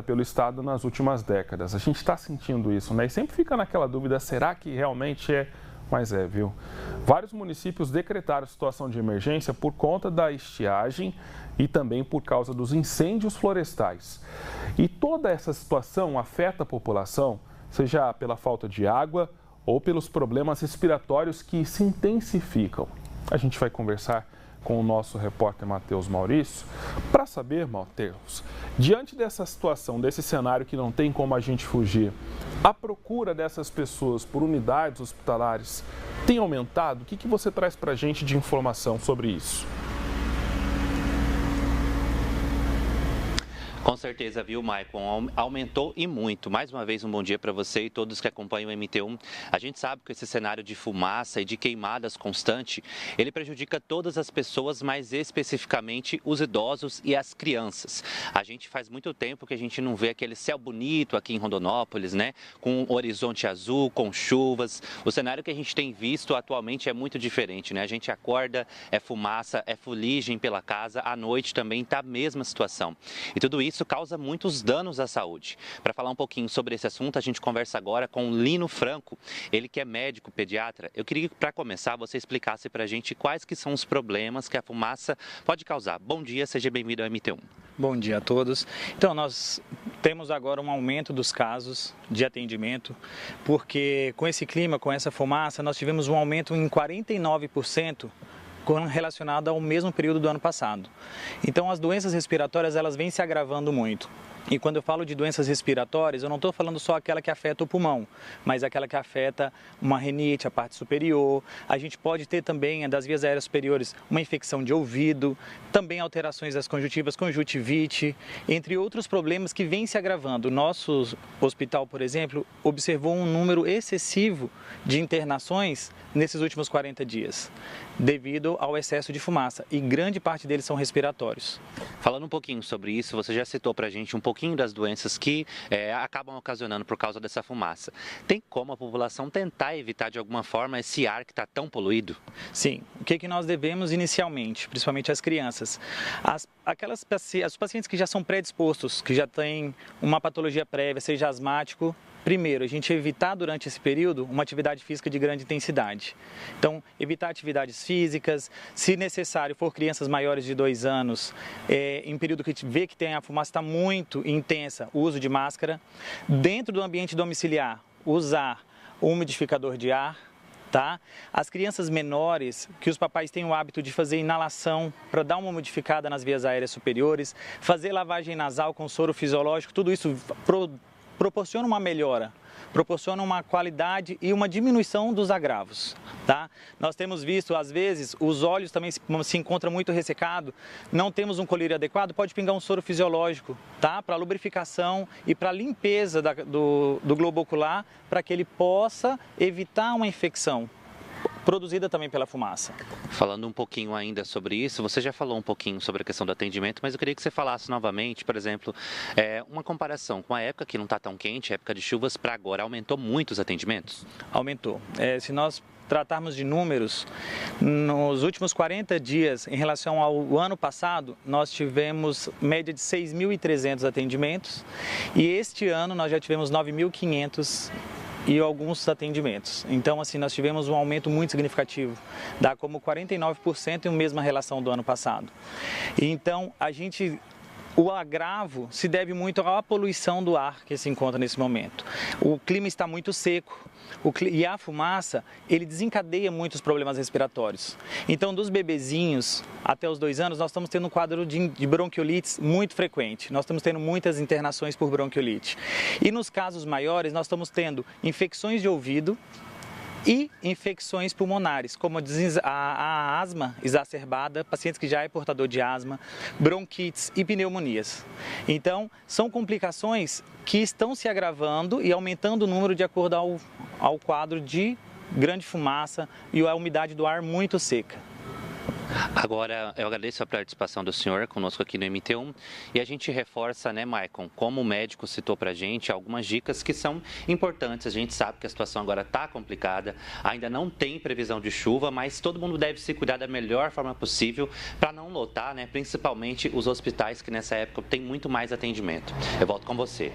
pelo Estado nas últimas décadas. A gente está sentindo isso, né? E sempre fica naquela dúvida, será que realmente é? Mas viu? Vários municípios decretaram situação de emergência por conta da estiagem e também por causa dos incêndios florestais. E toda essa situação afeta a população, seja pela falta de água ou pelos problemas respiratórios que se intensificam. A gente vai conversar com o nosso repórter Matheus Maurício para saber, Matheus, diante dessa situação, desse cenário que não tem como a gente fugir, a procura dessas pessoas por unidades hospitalares tem aumentado? O que você traz para a gente de informação sobre isso? Com certeza, viu, Maicon? Aumentou e muito. Mais uma vez, um bom dia para você e todos que acompanham o MT1. A gente sabe que esse cenário de fumaça e de queimadas constante, ele prejudica todas as pessoas, mas especificamente os idosos e as crianças. A gente faz muito tempo que a gente não vê aquele céu bonito aqui em Rondonópolis, né? Com um horizonte azul, com chuvas. O cenário que a gente tem visto atualmente é muito diferente, né? A gente acorda, é fumaça, é fuligem pela casa. À noite também está a mesma situação. E tudo isso causa muitos danos à saúde. Para falar um pouquinho sobre esse assunto, a gente conversa agora com o Lino Franco, ele que é médico pediatra. Eu queria que, para começar, você explicasse para a gente quais que são os problemas que a fumaça pode causar. Bom dia, seja bem-vindo ao MT1. Bom dia a todos. Então, nós temos agora um aumento dos casos de atendimento, porque com esse clima, com essa fumaça, nós tivemos um aumento em 49%, relacionado ao mesmo período do ano passado. Então, as doenças respiratórias, elas vêm se agravando muito. E quando eu falo de doenças respiratórias, eu não estou falando só aquela que afeta o pulmão, mas aquela que afeta uma rinite, a parte superior. A gente pode ter também, das vias aéreas superiores, uma infecção de ouvido, também alterações das conjuntivas, conjuntivite, entre outros problemas que vêm se agravando. O nosso hospital, por exemplo, observou um número excessivo de internações nesses últimos 40 dias, devido ao excesso de fumaça, e grande parte deles são respiratórios. Falando um pouquinho sobre isso, você já citou para a gente um pouquinho das doenças que acabam ocasionando por causa dessa fumaça. Tem como a população tentar evitar de alguma forma esse ar que está tão poluído? Sim. O que nós devemos inicialmente, principalmente as crianças? Os pacientes que já são predispostos, que já têm uma patologia prévia, seja asmático, primeiro, a gente evitar durante esse período uma atividade física de grande intensidade. Então, evitar atividades físicas, se necessário for crianças maiores de 2 anos, em período que a gente vê que a fumaça está muito intensa, o uso de máscara. Dentro do ambiente domiciliar, usar o umidificador de ar. Tá? As crianças menores, que os papais têm o hábito de fazer inalação para dar uma modificada nas vias aéreas superiores, fazer lavagem nasal com soro fisiológico, tudo isso proporciona uma melhora, proporciona uma qualidade e uma diminuição dos agravos, tá? Nós temos visto, às vezes, os olhos também se encontram muito ressecados, não temos um colírio adequado, pode pingar um soro fisiológico, tá? Para lubrificação e para limpeza do globo ocular, para que ele possa evitar uma infecção produzida também pela fumaça. Falando um pouquinho ainda sobre isso, você já falou um pouquinho sobre a questão do atendimento, mas eu queria que você falasse novamente, por exemplo, uma comparação com a época que não está tão quente, a época de chuvas, para agora, aumentou muito os atendimentos? Aumentou. Se nós tratarmos de números, nos últimos 40 dias, em relação ao ano passado, nós tivemos média de 6.300 atendimentos e este ano nós já tivemos 9.500 e alguns atendimentos. Então, assim, nós tivemos um aumento muito significativo, dá como 49% em mesma relação do ano passado. Então, o agravo se deve muito à poluição do ar que se encontra nesse momento. O clima está muito seco e a fumaça, ele desencadeia muitos problemas respiratórios. Então, dos bebezinhos até os 2 anos, nós estamos tendo um quadro de bronquiolites muito frequente. Nós estamos tendo muitas internações por bronquiolite. E nos casos maiores, nós estamos tendo infecções de ouvido e infecções pulmonares, como a asma exacerbada, pacientes que já é portador de asma, bronquites e pneumonias. Então, são complicações que estão se agravando e aumentando o número de acordo ao quadro de grande fumaça e a umidade do ar muito seca. Agora, eu agradeço a participação do senhor conosco aqui no MT1 e a gente reforça, né, Maicon, como o médico citou para a gente, algumas dicas que são importantes. A gente sabe que a situação agora está complicada, ainda não tem previsão de chuva, mas todo mundo deve se cuidar da melhor forma possível para não lotar, né, principalmente os hospitais que nessa época tem muito mais atendimento. Eu volto com você.